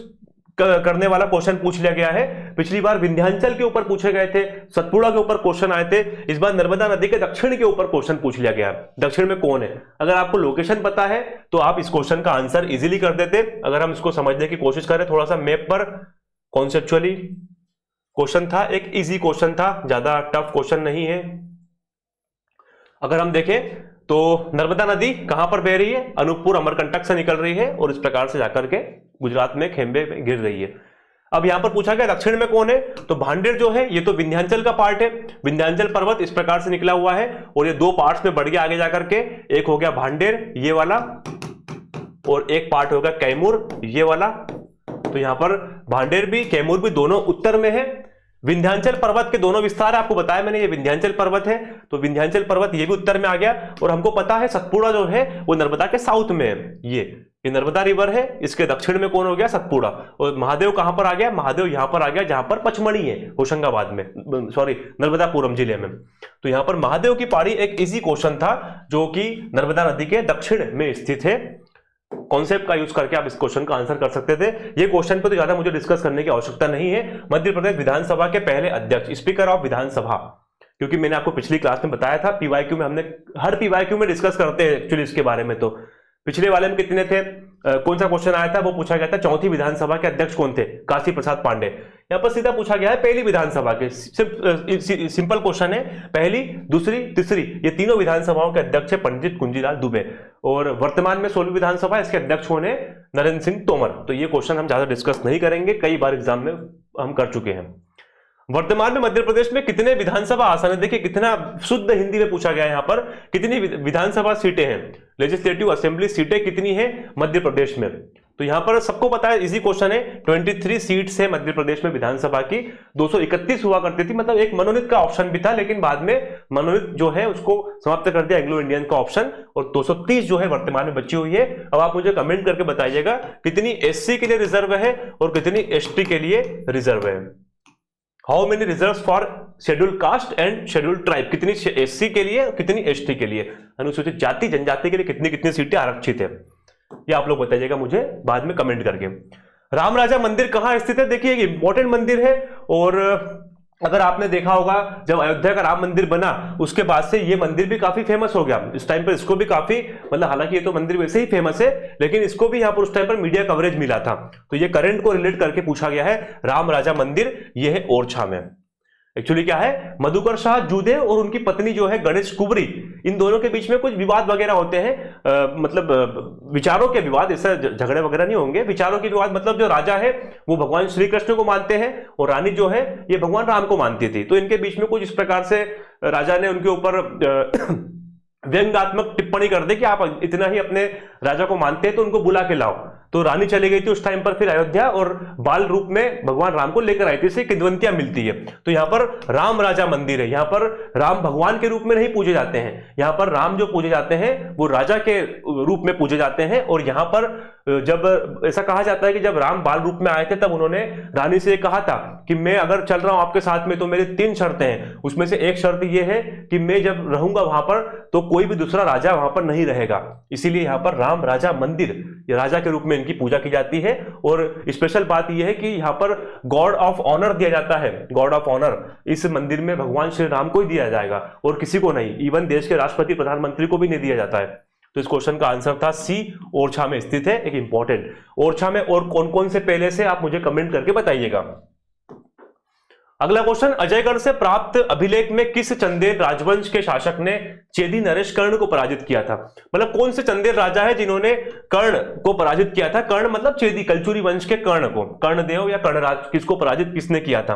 करने वाला क्वेश्चन पूछ लिया गया है। पिछली बार विंध्याचल के ऊपर पूछे गए थे, सतपुड़ा के ऊपर क्वेश्चन आए थे, इस बार नर्मदा नदी के दक्षिण के ऊपर क्वेश्चन पूछ लिया गया है। दक्षिण में कौन है? अगर आपको लोकेशन पता है तो आप इस क्वेश्चन का आंसर इजीली कर देते। अगर हम इसको समझने की कोशिश करें थोड़ा सा मैप पर, कॉन्सेप्चुअली क्वेश्चन था, एक इजी क्वेश्चन था, ज्यादा टफ क्वेश्चन नहीं है। अगर हम देखें तो नर्मदा नदी कहां पर बह रही है? अनूपपुर अमरकंटक से निकल रही है और इस प्रकार से जाकर के गुजरात में खेम्बे में गिर रही है। अब यहां पर पूछा गया दक्षिण में कौन है, तो भांडेर जो है ये तो विंध्याचल का पार्ट है। विंध्याचल पर्वत इस प्रकार से निकला हुआ है और ये दो पार्ट्स में बढ़ गया आगे जाकर के। एक हो गया भांडेर ये वाला और एक पार्ट होगा कैमूर ये वाला। तो यहां पर भांडेर भी कैमूर भी दोनों उत्तर में है। विंध्याचल पर्वत के दोनों विस्तार आपको बताया मैंने, ये विंध्याचल पर्वत है तो विंध्याचल पर्वत ये भी उत्तर में आ गया। और हमको पता है सतपुड़ा जो है वो नर्मदा के साउथ में है। ये नर्मदा रिवर है, इसके दक्षिण में कौन हो गया? सतपुड़ा। और महादेव कहां पर आ गया? महादेव यहां पर आ गया जहां पर पचमढ़ी है, होशंगाबाद में, सॉरी नर्मदापुरम जिले में। तो यहां पर महादेव की पहाड़ी एक इजी क्वेश्चन था जो कि नर्मदा नदी के दक्षिण में स्थित है। कॉन्सेप्ट का यूज करके आप इस क्वेश्चन का आंसर कर सकते थे। ये क्वेश्चन पे तो ज्यादा मुझे डिस्कस करने की आवश्यकता नहीं है। मध्य प्रदेश विधानसभा के पहले अध्यक्ष, स्पीकर ऑफ विधानसभा, क्योंकि मैंने आपको पिछली क्लास में बताया था, पीवाईक्यू में हमने हर पीवाईक्यू में डिस्कस करते हैं एक्चुअली इसके बारे में। तो पिछले वाले में कितने थे, कौन सा क्वेश्चन आया था वो पूछा गया था, चौथी विधानसभा के अध्यक्ष कौन थे? काशी प्रसाद पांडे। यहां पर सीधा पूछा गया है पहली विधानसभा के, सिंपल क्वेश्चन है। पहली, दूसरी, तीसरी ये तीनों विधानसभाओं के अध्यक्ष है पंडित कुंजीलाल दुबे और वर्तमान में 16वीं विधानसभा, इसके अध्यक्ष होने नरेंद्र सिंह तोमर। तो ये क्वेश्चन हम ज्यादा डिस्कस नहीं करेंगे, कई बार एग्जाम में हम कर चुके हैं। वर्तमान में मध्य प्रदेश में कितने विधानसभा आसन है? देखिए कितना शुद्ध हिंदी में पूछा गया है। यहाँ पर कितनी विधानसभा सीटें हैं, लेजिस्लेटिव असेंबली सीटें कितनी हैं मध्य प्रदेश में? तो यहां पर सबको पता है, इजी क्वेश्चन है। 23 सीट्स है मध्य प्रदेश में विधानसभा की। 231 हुआ करती थी, मतलब एक मनोनीत का ऑप्शन भी था, लेकिन बाद में मनोनीत जो है उसको समाप्त कर दिया एंग्लो इंडियन का ऑप्शन, और 230 जो है वर्तमान में बची हुई है। अब आप मुझे कमेंट करके बताइएगा कितनी एससी के लिए रिजर्व है और कितनी एसटी के लिए रिजर्व है। How many reserve for schedule caste and schedule tribe, कितनी एससी के लिए कितनी एसटी के लिए, अनुसूचित जाति जनजाति के लिए कितनी कितनी सीटें आरक्षित है, ये आप लोग बताइएगा मुझे बाद में कमेंट करके। राम राजा मंदिर कहां स्थित है? देखिए इंपॉर्टेंट मंदिर है, और अगर आपने देखा होगा जब अयोध्या का राम मंदिर बना उसके बाद से ये मंदिर भी काफी फेमस हो गया। इस टाइम पर इसको भी काफी, मतलब हालांकि ये तो मंदिर वैसे ही फेमस है, लेकिन इसको भी यहाँ पर उस टाइम पर मीडिया कवरेज मिला था। तो ये करंट को रिलेट करके पूछा गया है। राम राजा मंदिर ये है ओरछा में। एक्चुअली क्या है, मधुकर शाह जूदेव और उनकी पत्नी जो है गणेश कुबरी, इन दोनों के बीच में कुछ विवाद वगैरह होते हैं, मतलब विचारों के विवाद, ऐसा झगड़े वगैरह नहीं होंगे, विचारों के विवाद। मतलब जो राजा है वो भगवान श्री कृष्ण को मानते हैं और रानी जो है ये भगवान राम को मानती थी। तो इनके बीच में कुछ इस प्रकार से राजा ने उनके ऊपर व्यंग्यात्मक टिप्पणी कर दी कि आप इतना ही अपने राजा को मानते हैं तो उनको बुला के लाओ। तो रानी चली गई थी उस टाइम पर फिर अयोध्या, और बाल रूप में भगवान राम को लेकर आई थी, इससे किंवदंतियां मिलती है। तो यहाँ पर राम राजा मंदिर है। यहाँ पर राम भगवान के रूप में नहीं पूजे जाते हैं, यहाँ पर राम जो पूजे जाते हैं वो राजा के रूप में पूजे जाते हैं। और यहाँ पर जब ऐसा कहा जाता है कि जब राम बाल रूप में आए थे तब उन्होंने रानी से कहा था कि मैं अगर चल रहा हूं आपके साथ में तो मेरी 3 शर्तें हैं। उसमें से एक शर्त यह है कि मैं जब रहूंगा वहां पर तो कोई भी दूसरा राजा वहां पर नहीं रहेगा। इसीलिए यहाँ पर राम राजा मंदिर, ये राजा के रूप में इनकी पूजा की जाती है। और स्पेशल बात यह है कि यहाँ पर गॉड ऑफ ऑनर दिया जाता है। गॉड ऑफ ऑनर इस मंदिर में भगवान श्री राम को ही दिया जाएगा और किसी को नहीं, इवन देश के राष्ट्रपति प्रधानमंत्री को भी नहीं दिया जाता है। तो इस क्वेश्चन का आंसर था सी, ओरछा में स्थित है। एक इंपॉर्टेंट, ओरछा में और कौन कौन से पहले से आप मुझे कमेंट करके बताइएगा। अगला क्वेश्चन, अजयगढ़ से प्राप्त अभिलेख में किस चंदेल राजवंश के शासक ने चेदी नरेश कर्ण को पराजित किया था? मतलब कौन से चंदेल राजा है जिन्होंने कर्ण को पराजित किया था? कर्ण मतलब चेदी, कलचुरी वंश के कर्ण को, कर्णदेव या कर्णराज, किसको पराजित किसने किया था?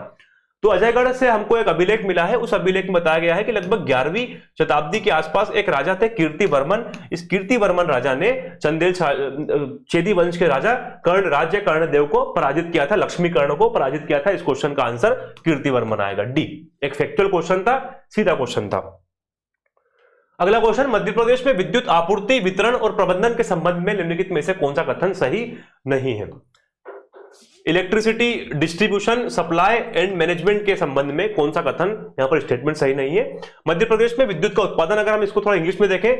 तो अजयगढ़ से हमको एक अभिलेख मिला है। उस अभिलेख में बताया गया है कि लगभग 11वीं शताब्दी के आसपास एक राजा थे कीर्तिवर्मन। इस कीर्तिवर्मन राजा ने चंदेल चेदी वंश के राजा कर्ण राज्य कर्णदेव को पराजित किया था, लक्ष्मी कर्ण को पराजित किया था। इस क्वेश्चन का आंसर कीर्तिवर्मन आएगा, डी। एक फैक्चुअल क्वेश्चन था, सीधा क्वेश्चन था। अगला क्वेश्चन, मध्य प्रदेश में विद्युत आपूर्ति, वितरण और प्रबंधन के संबंध में निम्नलिखित में से कौन सा कथन सही नहीं है? Electricity distribution supply and management के संबंध में कौन सा कथन यहां पर स्टेटमेंट सही नहीं है। मध्य प्रदेश में विद्युत का उत्पादन, अगर हम इसको थोड़ा इंग्लिश में देखें,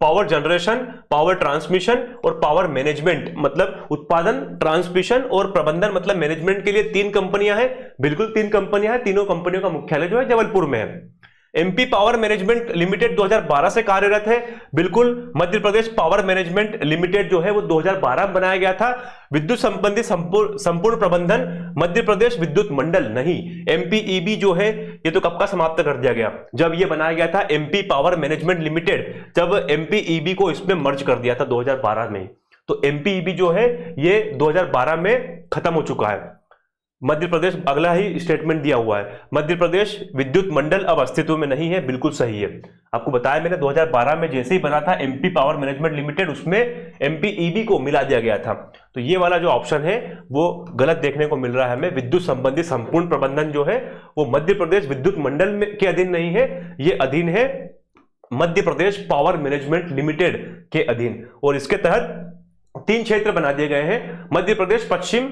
पावर जनरेशन, पावर ट्रांसमिशन और पावर मैनेजमेंट, मतलब उत्पादन, ट्रांसमिशन और प्रबंधन मतलब मैनेजमेंट के लिए 3 कंपनियां हैं। बिल्कुल 3 कंपनियां हैं, तीनों कंपनियों का मुख्यालय जो है जबलपुर में है। एमपी पावर मैनेजमेंट लिमिटेड 2012 से कार्यरत है। बिल्कुल Madhya Pradesh power management limited जो है वो 2012 में बनाया गया था। विद्युत संबंधी संपूर्ण प्रबंधन मध्य प्रदेश विद्युत मंडल नहीं, एमपीईबी जो है ये तो कब का समाप्त कर दिया गया, जब ये बनाया गया था एमपी पावर मैनेजमेंट लिमिटेड, जब एमपीईबी को इसमें मर्ज कर दिया था 2012 में। तो एमपीईबी जो है ये 2012 में खत्म हो चुका है। मध्य प्रदेश, अगला ही स्टेटमेंट दिया हुआ है, मध्य प्रदेश विद्युत मंडल अब अस्तित्व में नहीं है। बिल्कुल सही है, आपको बताया मैंने 2012 में जैसे ही बना था एमपी पावर मैनेजमेंट लिमिटेड, उसमें एमपीईबी को मिला दिया गया था। तो ये वाला जो ऑप्शन है वो गलत देखने को मिल रहा है हमें। विद्युत संबंधी संपूर्ण प्रबंधन जो है वो मध्य प्रदेश विद्युत मंडल में के अधीन नहीं है, ये अधीन है Madhya Pradesh power management limited के अधीन। और इसके तहत 3 क्षेत्र बना दिए गए हैं, मध्य प्रदेश पश्चिम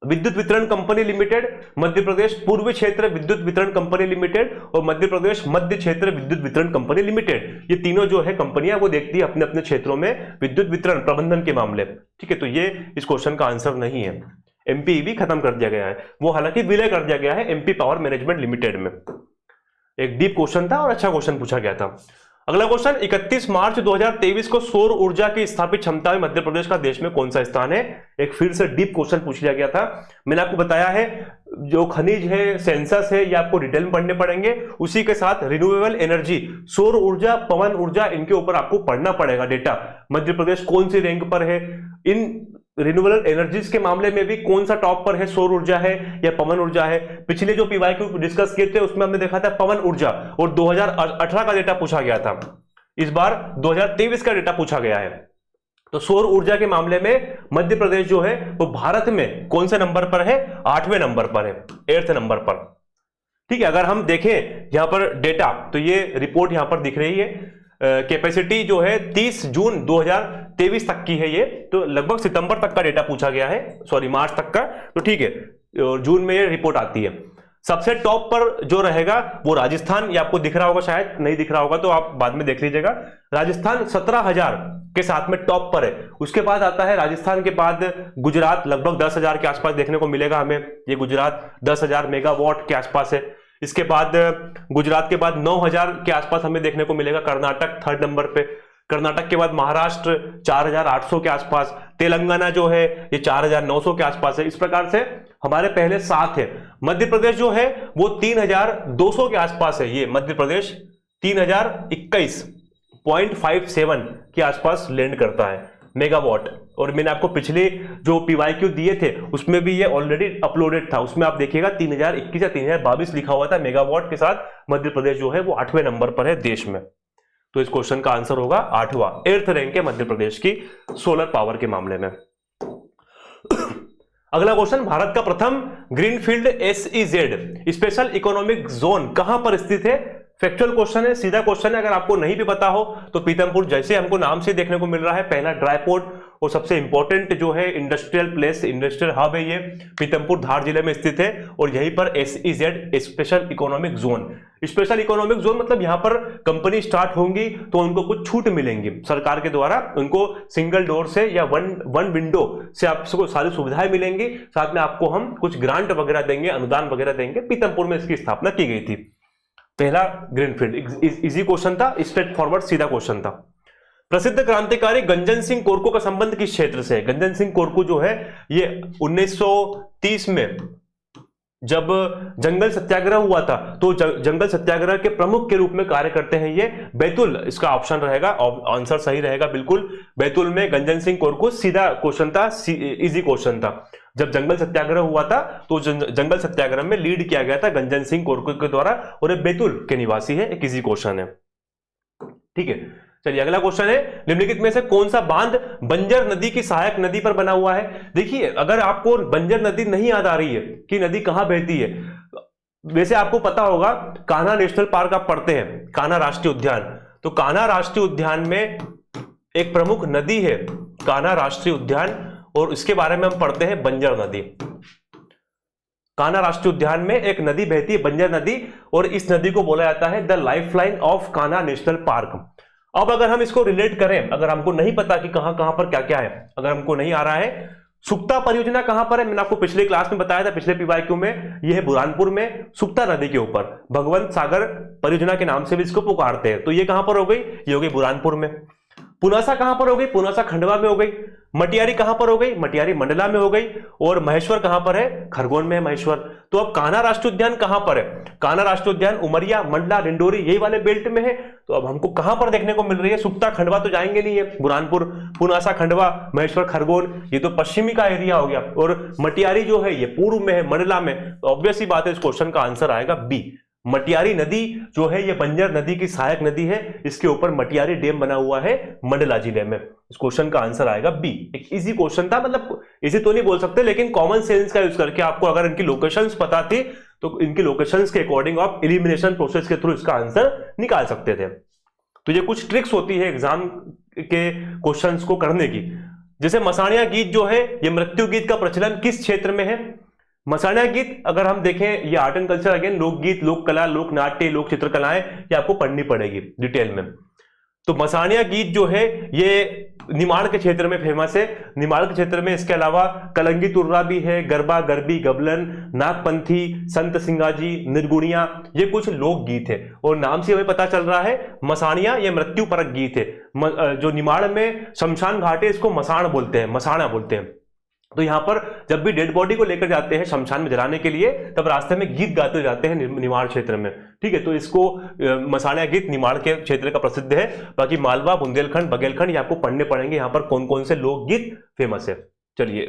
विद्युत वितरण कंपनी लिमिटेड, मध्य प्रदेश पूर्वी क्षेत्र विद्युत वितरण कंपनी लिमिटेड और मध्य प्रदेश मध्य क्षेत्र विद्युत वितरण कंपनी लिमिटेड। ये तीनों जो है कंपनियां वो देखती है अपने अपने क्षेत्रों में विद्युत वितरण प्रबंधन के मामले। ठीक है, तो ये इस क्वेश्चन का आंसर नहीं है। एमपीईबी खत्म कर दिया गया है, वो हालांकि विलय कर दिया गया है एमपी पावर मैनेजमेंट लिमिटेड में। एक डीप क्वेश्चन था और अच्छा क्वेश्चन पूछा गया था। अगला क्वेश्चन, 31 मार्च 2023 को सौर ऊर्जा की स्थापित क्षमता में मध्य प्रदेश का देश में कौन सा स्थान है। एक फिर से डीप क्वेश्चन पूछ लिया गया था। मैंने आपको बताया है जो खनिज है, सेंसस है, ये आपको डिटेल में पढ़ने पड़ेंगे। उसी के साथ रिन्यूएबल एनर्जी, सौर ऊर्जा, पवन ऊर्जा, इनके ऊपर आपको पढ़ना पड़ेगा डेटा। मध्य प्रदेश कौन सी रैंक पर है, इन रिन्यूएबल एनर्जीज के मामले में भी कौन सा टॉप पर है, सौर ऊर्जा है या पवन ऊर्जा है। पिछले जो पीवाईक्यू डिस्कस किए थे उसमें हमने देखा था पवन ऊर्जा और 2018 का डेटा पूछा गया था। इस बार 2023 का डेटा पूछा गया है। तो सौर ऊर्जा के मामले में मध्य प्रदेश जो है वो भारत में कौन से नंबर पर है, 8वें नंबर पर है, 8th नंबर पर। ठीक है, अगर हम देखें यहां पर डेटा, तो ये रिपोर्ट यहां पर दिख रही है। कैपेसिटी जो है 30 जून 2023 तक की है ये, तो लगभग सितंबर तक का डेटा पूछा गया है, सॉरी मार्च तक का। तो ठीक है, जून में ये रिपोर्ट आती है। सबसे टॉप पर जो रहेगा वो राजस्थान, ये आपको दिख रहा होगा, शायद नहीं दिख रहा होगा तो आप बाद में देख लीजिएगा। राजस्थान 17,000 के साथ में टॉप पर है। उसके बाद आता है राजस्थान के बाद गुजरात, लगभग 10,000 के आसपास देखने को मिलेगा हमें। ये गुजरात 10,000 मेगावाट के आसपास है। इसके बाद गुजरात के बाद 9,000 के आसपास हमें देखने को मिलेगा कर्नाटक 3rd नंबर पे। कर्नाटक के बाद महाराष्ट्र 4,800 के आसपास, तेलंगाना जो है ये 4,900 के आसपास है। इस प्रकार से हमारे पहले 7 है। मध्य प्रदेश जो है वो 3,200 के आसपास है। ये मध्य प्रदेश 3,021.57 के आसपास लैंड करता है मेगावाट। और मैंने आपको पिछले जो पीवाईक्यू दिए थे उसमें भी ये ऑलरेडी अपलोडेड था, उसमें आप देखिएगा 3021 या 3022 लिखा हुआ था मेगावाट के साथ। मध्य प्रदेश जो है वो 8वें नंबर पर है देश में। तो इस क्वेश्चन का आंसर होगा 8वां, 8th रैंक है मध्य प्रदेश की सोलर पावर के मामले में। अगला क्वेश्चन, भारत का प्रथम greenfield SEZ special economic zone कहां पर स्थित है। फैक्चुअल क्वेश्चन है, सीधा क्वेश्चन है। अगर आपको नहीं भी पता हो तो पीतमपुर, जैसे हमको नाम से देखने को मिल रहा है, पहला ड्राई पोर्ट और सबसे इंपॉर्टेंट जो है इंडस्ट्रियल प्लेस, इंडस्ट्रियल हब है, ये पीतमपुर धार जिले में स्थित है। और यहीं पर SEZ special economic zone, special economic zone मतलब यहां पर कंपनी स्टार्ट होंगी तो उनको कुछ छूट मिलेंगी सरकार के द्वारा, उनको सिंगल डोर से या वन विंडो से आपको सारी सुविधाएं मिलेंगी। साथ में आपको हम कुछ ग्रांट वगैरह देंगे, अनुदान वगैरह देंगे। पीतमपुर में इसकी स्थापना की गई थी। पहला ग्रीनफील्ड, इजी क्वेश्चन था, स्ट्रेट फॉरवर्ड सीधा क्वेश्चन था। प्रसिद्ध क्रांतिकारी गंजन सिंह कोरको का संबंध किस क्षेत्र से है। गंजन सिंह कोरको जो है ये 1930 में जब जंगल सत्याग्रह हुआ था तो जंगल सत्याग्रह के प्रमुख के रूप में कार्य करते हैं ये। बैतूल इसका ऑप्शन रहेगा, आंसर सही रहेगा बिल्कुल। बैतूल में गंजन सिंह कोरको, सीधा क्वेश्चन था, इजी क्वेश्चन था। जब जंगल सत्याग्रह हुआ था तो जंगल सत्याग्रह में लीड किया गया था गंजन सिंह कोरको के द्वारा और ये बैतूल के निवासी है। एक इजी क्वेश्चन है। ठीक है, चलिए अगला क्वेश्चन है, निम्नलिखित में से कौन सा बांध बंजर नदी की सहायक नदी पर बना हुआ है। देखिए, अगर आपको बंजर नदी नहीं याद आ रही है कि नदी कहां बहती है, वैसे आपको पता होगा कान्हा नेशनल पार्क आप पढ़ते हैं, कान्हा राष्ट्रीय उद्यान। तो कान्हा राष्ट्रीय उद्यान में एक प्रमुख नदी है कान्हा राष्ट्रीय उद्यान, और इसके बारे में हम पढ़ते हैं बंजर नदी। कान्हा राष्ट्रीय उद्यान में एक नदी बहती है, बंजर नदी, और इस नदी को बोला जाता है the lifeline of Kanha national park. अब अगर हम इसको रिलेट करें, अगर हमको नहीं पता कि कहां कहां पर क्या क्या है, अगर हमको नहीं आ रहा है, सुक्ता परियोजना कहां पर है, मैंने आपको पिछले क्लास में बताया था, पिछले पीवाईक्यू में, यह है बुरहानपुर में, सुक्ता नदी के ऊपर, भगवंत सागर परियोजना के नाम से भी इसको पुकारते हैं। तो ये कहां पर हो गई, ये हो गई बुरहानपुर में। पुनासा कहां पर हो गई, पुनासा खंडवा में हो गई। मटियारी कहां पर हो गई, मटियारी मंडला में हो गई। और महेश्वर कहां पर है, खरगोन में है महेश्वर। तो अब कान्हा राष्ट्रीय उद्यान कहां पर है, कान्हा राष्ट्रीय उद्यान उमरिया, मंडला, डिंडोरी, यही वाले बेल्ट में है। तो अब हमको कहां पर देखने को मिल रही है, सुक्ता खंडवा तो जाएंगे नहीं है, बुरहानपुर, पुनासा खंडवा, महेश्वर, खरगोन, ये तो पश्चिमी का एरिया हो गया। और मटियारी जो है ये पूर्व में है, मंडला में। तो ऑब्वियस ही बात है, इस क्वेश्चन का आंसर आएगा बी। मटियारी नदी जो है ये बंजर नदी की सहायक नदी है, इसके ऊपर मटियारी डैम बना हुआ है मंडला जिले में। इस क्वेश्चन का आंसर आएगा बी। एक इजी क्वेश्चन था, मतलब इजी तो नहीं बोल सकते, लेकिन कॉमन सेंस का यूज करके आपको अगर इनकी लोकेशंस पता थी तो इनकी लोकेशंस के अकॉर्डिंग आप एलिमिनेशन प्रोसेस के थ्रू इसका आंसर निकाल सकते थे। तो ये कुछ ट्रिक्स होती है एग्जाम के क्वेश्चंस को करने की। जैसे मसाणिया गीत जो है, ये मृत्यु गीत का प्रचलन किस क्षेत्र में है। मसाणिया गीत अगर हम देखें, ये आर्ट एंड कल्चर, अगेन लोकगीत, लोक कला, लोक नाट्य, लोक चित्रकलाएं, ये आपको पढ़नी पड़ेगी डिटेल में। तो मसाणिया गीत जो है ये निमाड़ के क्षेत्र में फेमस है। निमाड़ के क्षेत्र में इसके अलावा कलंगी तुर्रा भी है, गरबा, गरबी, गबलन, नागपंथी, संत सिंगाजी, निर्गुणिया, ये कुछ लोक गीत है। और नाम से हमें पता चल रहा है मसाणिया ये मृत्यु परक गीत है। जो निमाड़ में शमशान घाट है इसको मसाण बोलते हैं, मसाणा बोलते हैं। तो यहां पर जब भी डेड बॉडी को लेकर जाते हैं शमशान में जलाने के लिए, तब रास्ते में गीत गाते जाते हैं निमाड़ क्षेत्र में। ठीक है, तो इसको मसाणिया गीत निमाड़ के क्षेत्र का प्रसिद्ध है। बाकी मालवा, बुंदेलखंड, बघेलखंड ये आपको पढ़ने पड़ेंगे, यहाँ पर कौन कौन से लोकगीत फेमस है। चलिए,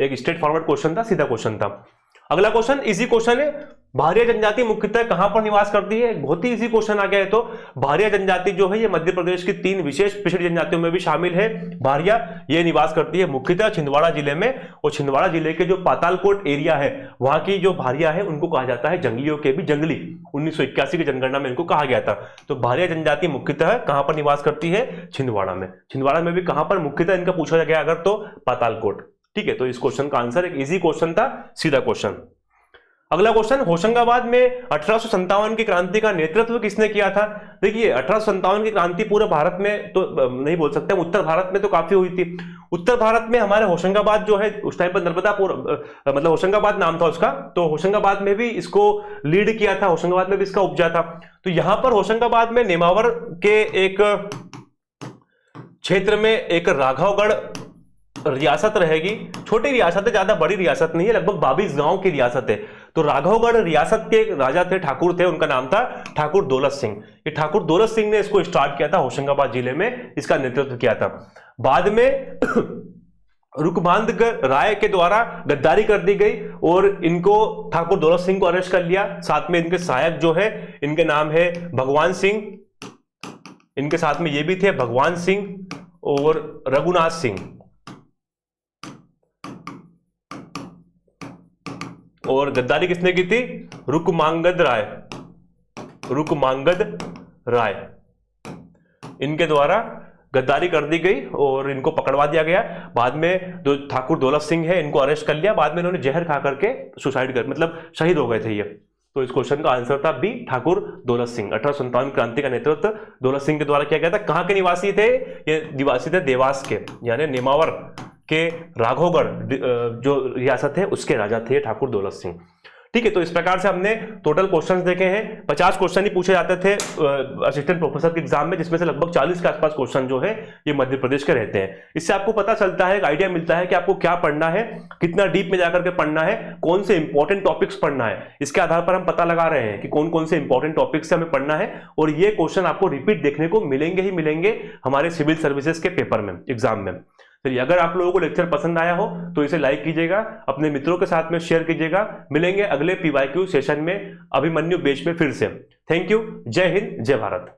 एक स्ट्रेट फॉरवर्ड क्वेश्चन था, सीधा क्वेश्चन था। अगला क्वेश्चन इजी क्वेश्चन है, भारिया जनजाति मुख्यतः कहां पर निवास करती है। बहुत ही इजी क्वेश्चन आ गया है। तो भारिया जनजाति जो है ये मध्य प्रदेश की 3 विशेष पिछड़ी जनजातियों में भी शामिल है। भारिया ये निवास करती है मुख्यतः छिंदवाड़ा जिले में, और छिंदवाड़ा जिले के जो पातालकोट एरिया है वहां की जो भारिया है उनको कहा जाता है जंगलियों के भी जंगली। 1981 की जनगणना में इनको कहा गया था। तो भारिया जनजाति मुख्यतः कहां पर निवास करती है, छिंदवाड़ा में। छिंदवाड़ा में भी कहां पर मुख्यतः इनका पूछा गया अगर, तो पातालकोट। ठीक है, तो इस क्वेश्चन का आंसर एक इजी क्वेश्चन था, सीधा क्वेश्चन। अगला क्वेश्चन, होशंगाबाद में 1857 की क्रांति का नेतृत्व किसने किया था। देखिए 1857 की क्रांति पूरे भारत में तो नहीं बोल सकते, उत्तर भारत में तो काफी हुई थी। उत्तर भारत में हमारे होशंगाबाद जो है उस टाइम पर नर्मदापुर, मतलब होशंगाबाद नाम था उसका, तो होशंगाबाद में भी इसको लीड किया था, होशंगाबाद में भी इसका उपजा था। तो यहां पर होशंगाबाद में नेमावर के एक क्षेत्र में एक राघवगढ़ रियासत रहेगी। छोटी रियासत है, ज्यादा बड़ी रियासत नहीं है, लगभग 22 गांव की रियासत है। तो राघवगढ़ रियासत के राजा थे, ठाकुर थे, उनका नाम था ठाकुर दौलत सिंह। ये ठाकुर दौलत सिंह ने इसको स्टार्ट किया था, होशंगाबाद जिले में इसका नेतृत्व किया था। बाद में रुकमांद राय के द्वारा गद्दारी कर दी गई और इनको ठाकुर दौलत सिंह को अरेस्ट कर लिया। साथ में इनके सहायक जो है इनके नाम है भगवान सिंह, इनके साथ में ये भी थे भगवान सिंह और रघुनाथ सिंह। और गद्दारी किसने की थी, रुकमांगद राय, रुकमांगद राय, इनके द्वारा गद्दारी कर दी गई और इनको पकड़वा दिया गया। बाद में जो ठाकुर दौलत सिंह है इनको अरेस्ट कर लिया, बाद में इन्होंने जहर खा करके सुसाइड कर, मतलब शहीद हो गए थे ये। तो इस क्वेश्चन का आंसर था बी, ठाकुर दौलत सिंह। 1857 क्रांति का नेतृत्व दौलत सिंह के द्वारा किया गया था। कहां के निवासी थे ये, निवासी थे देवास के, यानी नेमावर के राघवगढ़ जो रियासत है उसके राजा थे ठाकुर दौलत सिंह। ठीक है, तो इस प्रकार से हमने टोटल क्वेश्चंस देखे हैं। 50 क्वेश्चन ही पूछे जाते थे असिस्टेंट प्रोफेसर के एग्जाम में, जिसमें से लगभग 40 के आसपास क्वेश्चन जो है ये मध्य प्रदेश के रहते हैं। इससे आपको पता चलता है, एक आइडिया मिलता है कि आपको क्या पढ़ना है, कितना डीप में जाकर के पढ़ना है, कौन से इंपॉर्टेंट टॉपिक्स पढ़ना है। इसके आधार पर हम पता लगा रहे हैं कि कौन कौन से इंपॉर्टेंट टॉपिक्स से हमें पढ़ना है। और ये क्वेश्चन आपको रिपीट देखने को मिलेंगे ही मिलेंगे हमारे सिविल सर्विसेज के पेपर में, एग्जाम में। चलिए, अगर आप लोगों को लेक्चर पसंद आया हो तो इसे लाइक कीजिएगा, अपने मित्रों के साथ में शेयर कीजिएगा। मिलेंगे अगले पीवाईक्यू सेशन में अभिमन्यु बैच में फिर से। थैंक यू, जय हिंद, जय भारत।